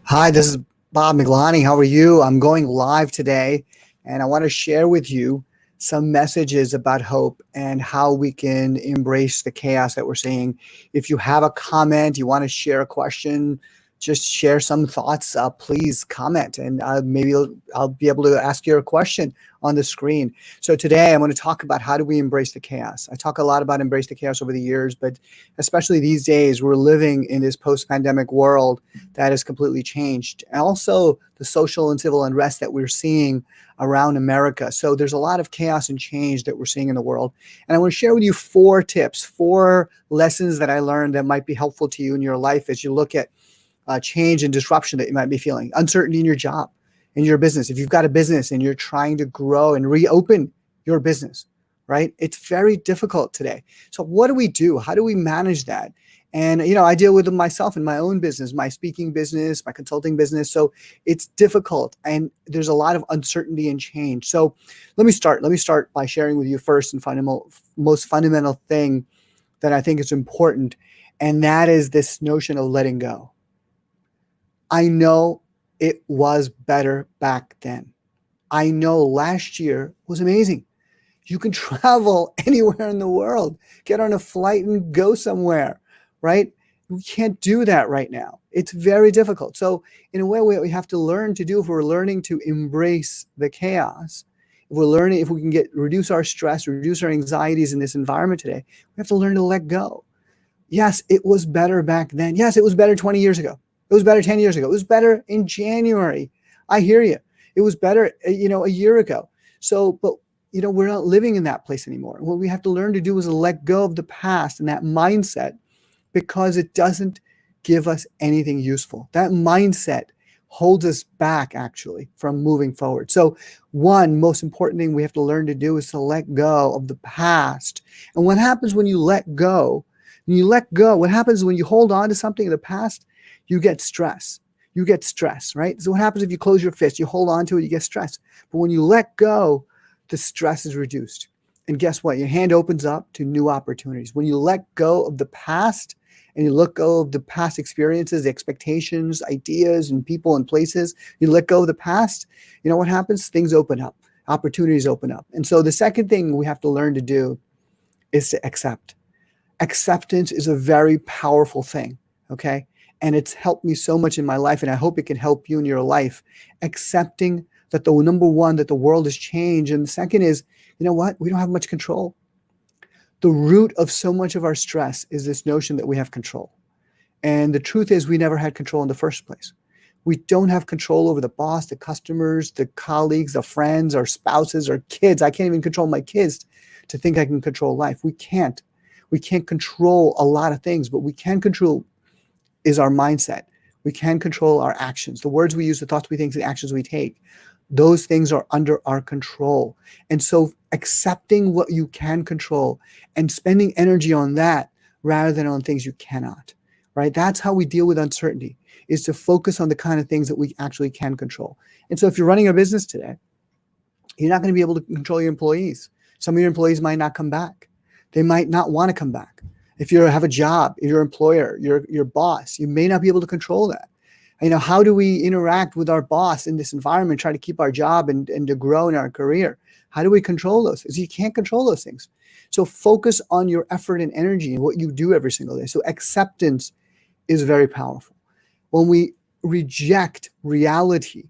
Hi, this is Bob Miglani. How are you? I'm going live today, and I want to share with you some messages about hope and how we can embrace the chaos that we're seeing. If you have a comment, you want to share a question, just share some thoughts, please comment, and maybe I'll be able to ask you a question on the screen. So today I'm going to talk about how do we embrace the chaos. I talk a lot about embrace the chaos over the years, but especially these days, we're living in this post-pandemic world that has completely changed. And also the social and civil unrest that we're seeing around America. So there's a lot of chaos and change that we're seeing in the world. And I want to share with you 4 tips, 4 lessons that I learned that might be helpful to you in your life as you look at change and disruption that you might be feeling, uncertainty in your job, in your business. If you've got a business and you're trying to grow and reopen your business, right? It's very difficult today. So what do we do? How do we manage that? And, I deal with them myself in my own business, my speaking business, my consulting business. So it's difficult and there's a lot of uncertainty and change. So let me start. Let me start by sharing with you first and most fundamental thing that I think is important. And that is this notion of letting go. I know it was better back then. I know last year was amazing. You can travel anywhere in the world, get on a flight and go somewhere, right? We can't do that right now. It's very difficult. So in a way, what we have to learn to do if we're learning to embrace the chaos, if we can reduce our stress, reduce our anxieties in this environment today, we have to learn to let go. Yes, it was better back then. Yes, it was better 20 years ago. It was better 10 years ago. It was better in January. I hear you. It was better, a year ago. So, but we're not living in that place anymore. What we have to learn to do is let go of the past and that mindset because it doesn't give us anything useful. That mindset holds us back actually from moving forward. So one most important thing we have to learn to do is to let go of the past. And what happens when you let go? What happens when you hold on to something in the past? You get stress. You get stress, right? So what happens if you close your fist? You hold on to it, you get stressed. But when you let go, the stress is reduced. And guess what? Your hand opens up to new opportunities. When you let go of the past and you let go of the past experiences, expectations, ideas, and people and places, you let go of the past, you know what happens? Things open up, opportunities open up. And so the second thing we have to learn to do is to accept. Acceptance is a very powerful thing, okay? And it's helped me so much in my life, and I hope it can help you in your life. Accepting that the number one, that the world has changed. And the second is, you know what? We don't have much control. The root of so much of our stress is this notion that we have control. And the truth is we never had control in the first place. We don't have control over the boss, the customers, the colleagues, the friends, our spouses, our kids. I can't even control my kids to think I can control life. We can't. We can't control a lot of things, but we can control is our mindset. We can control our actions. The words we use, the thoughts we think, the actions we take. Those things are under our control. And so accepting what you can control and spending energy on that rather than on things you cannot, right? That's how we deal with uncertainty, is to focus on the kind of things that we actually can control. And so if you're running a business today, you're not going to be able to control your employees. Some of your employees might not come back. They might not want to come back. If you have a job, your employer, your boss, you may not be able to control that. How do we interact with our boss in this environment, try to keep our job and to grow in our career? How do we control those things? You can't control those things. So focus on your effort and energy and what you do every single day. So acceptance is very powerful. When we reject reality,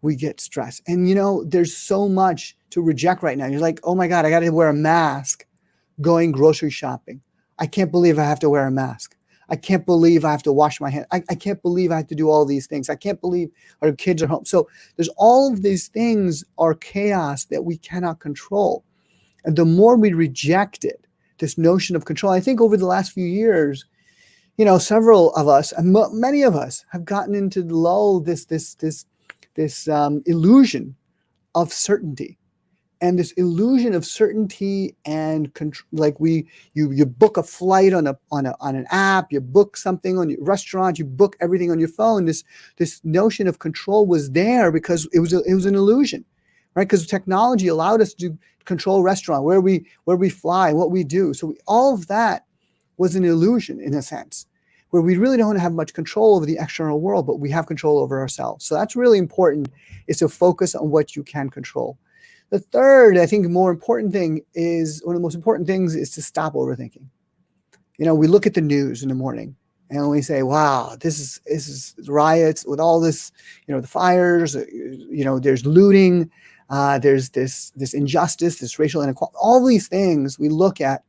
we get stressed. And there's so much to reject right now. You're like, oh my God, I got to wear a mask going grocery shopping. I can't believe I have to wear a mask. I can't believe I have to wash my hands. I can't believe I have to do all these things. I can't believe our kids are home. So there's all of these things are chaos that we cannot control. And the more we reject it, this notion of control, I think over the last few years, several of us, and many of us have gotten into this illusion of certainty. And this illusion of certainty and like you book a flight on an app, you book something on your restaurant, you book everything on your phone. This notion of control was there because it was an illusion, right? Because technology allowed us to control restaurant, where we fly, what we do. So all of that was an illusion in a sense. where we really don't have much control over the external world, but we have control over ourselves. So that's really important, is to focus on what you can control. The third, I think, more important thing is, one of the most important things is to stop overthinking. We look at the news in the morning and we say, wow, this is riots with all this, the fires, there's looting, there's this injustice, this racial inequality, all these things we look at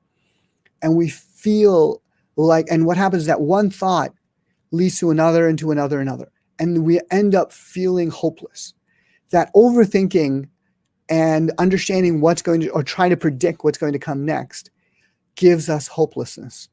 and we feel like, and what happens is that one thought leads to another and to another and another. And we end up feeling hopeless. That overthinking and understanding what's going to, or trying to predict what's going to come next, gives us hopelessness.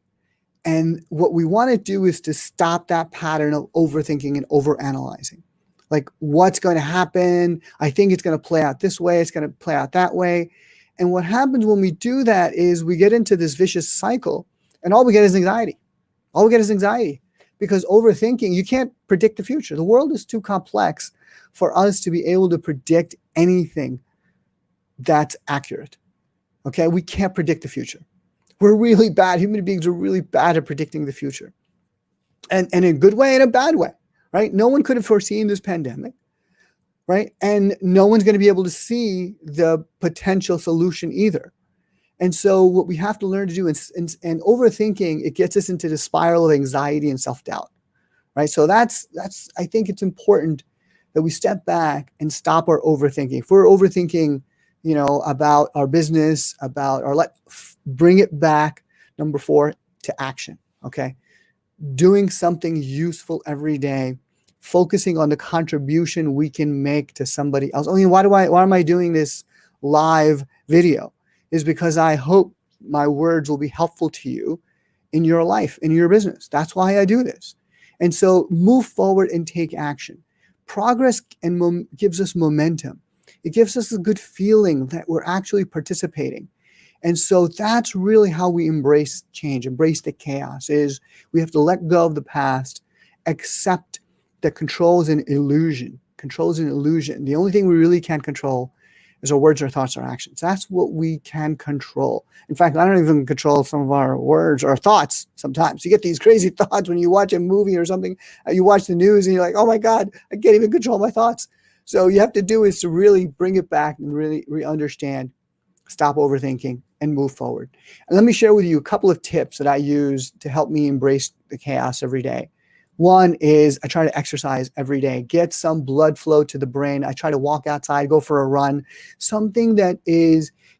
And what we want to do is to stop that pattern of overthinking and overanalyzing. Like, what's going to happen? I think it's going to play out this way. It's going to play out that way. And what happens when we do that is we get into this vicious cycle, and all we get is anxiety. All we get is anxiety, because overthinking, you can't predict the future. The world is too complex for us to be able to predict anything that's accurate. Okay, we can't predict the future. We're really bad. Human beings are really bad at predicting the future, and in a good way and a bad way, right? No one could have foreseen this pandemic, right? And no one's going to be able to see the potential solution either. And so what we have to learn to do is, and overthinking, it gets us into the spiral of anxiety and self-doubt, right? So that's I think it's important that we step back and stop our overthinking. If we're overthinking, about our business, about our life, bring it back, number 4, to action, okay? Doing something useful every day, focusing on the contribution we can make to somebody else. I mean, why am I doing this live video? Is because I hope my words will be helpful to you in your life, in your business. That's why I do this. And so move forward and take action. Progress gives us momentum. It gives us a good feeling that we're actually participating. And so that's really how we embrace change, embrace the chaos, is we have to let go of the past, accept that control is an illusion. Control is an illusion. The only thing we really can't control is our words, our thoughts, our actions. That's what we can control. In fact, I don't even control some of our words or thoughts sometimes. You get these crazy thoughts when you watch a movie or something, you watch the news and you're like, oh my God, I can't even control my thoughts. So you have to do is to really bring it back and really understand, stop overthinking, and move forward. And let me share with you a couple of tips that I use to help me embrace the chaos every day. One is I try to exercise every day, get some blood flow to the brain. I try to walk outside, go for a run, something that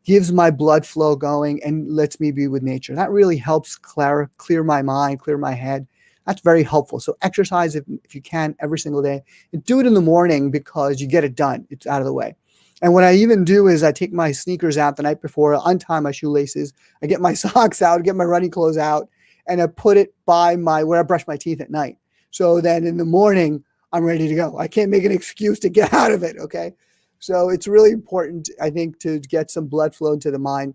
gives my blood flow going and lets me be with nature. That really helps clear my mind, clear my head. That's very helpful. So exercise if you can every single day, and do it in the morning because you get it done. It's out of the way. And what I even do is I take my sneakers out the night before, untie my shoelaces, I get my socks out, get my running clothes out, and I put it by where I brush my teeth at night. So then in the morning, I'm ready to go. I can't make an excuse to get out of it, okay? So it's really important, I think, to get some blood flow into the mind.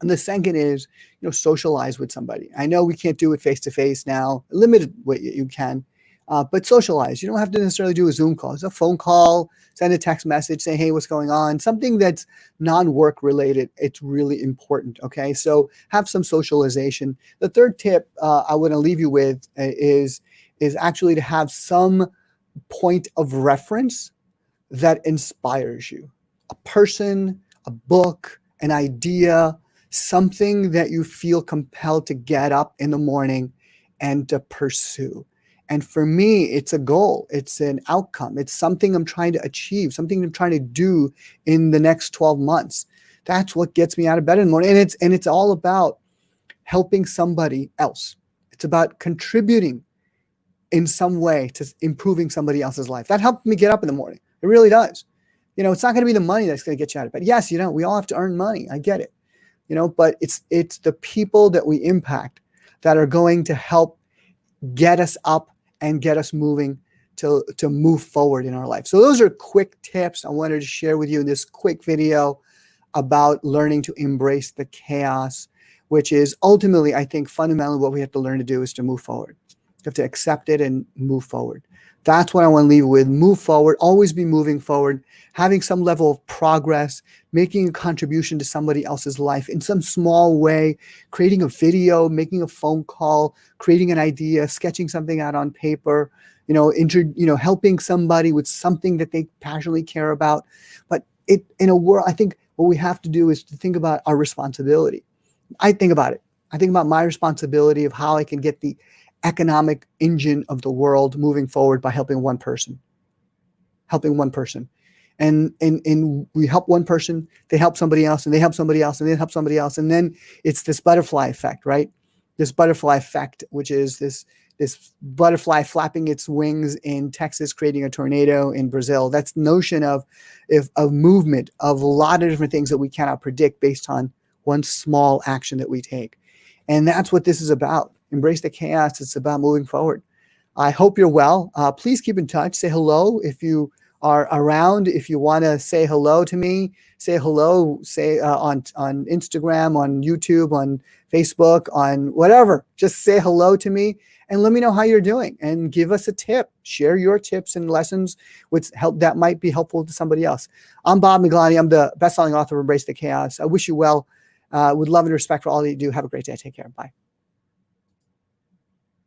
And the second is, socialize with somebody. I know we can't do it face-to-face now, limited what you can, but socialize. You don't have to necessarily do a Zoom call. It's a phone call, send a text message, say, hey, what's going on? Something that's non-work related. It's really important, okay? So have some socialization. The third tip I want to leave you with is actually to have some point of reference that inspires you. A person, a book, an idea, something that you feel compelled to get up in the morning and to pursue. And for me, it's a goal. It's an outcome. It's something I'm trying to achieve, something I'm trying to do in the next 12 months. That's what gets me out of bed in the morning. And it's all about helping somebody else. It's about contributing in some way to improving somebody else's life. That helped me get up in the morning. It really does. It's not going to be the money that's going to get you out of bed. Yes, we all have to earn money. I get it. But it's the people that we impact that are going to help get us up and get us moving to move forward in our life. So those are quick tips I wanted to share with you in this quick video about learning to embrace the chaos, which is ultimately, I think, fundamentally what we have to learn to do is to move forward. have to accept it and move forward. That's what I want to leave with. Move forward, always be moving forward, having some level of progress, making a contribution to somebody else's life in some small way, creating a video, making a phone call, creating an idea, sketching something out on paper, helping somebody with something that they passionately care about. But in a world, I think what we have to do is to think about our responsibility. I think about it. I think about my responsibility of how I can get the economic engine of the world moving forward by helping one person. And we help one person, they help somebody else, and they help somebody else, and they help somebody else. And then it's this butterfly effect, right? This butterfly effect, which is this butterfly flapping its wings in Texas, creating a tornado in Brazil. That's notion of movement, of a lot of different things that we cannot predict based on one small action that we take. And that's what this is about. Embrace the chaos. It's about moving forward. I hope you're well. Please keep in touch. Say hello if you are around. If you want to say hello to me, say hello. Say on Instagram, on YouTube, on Facebook, on whatever. Just say hello to me and let me know how you're doing. And give us a tip. Share your tips and lessons with help that might be helpful to somebody else. I'm Bob Miglani. I'm the best-selling author of Embrace the Chaos. I wish you well. With love and respect for all that you do. Have a great day. Take care. Bye.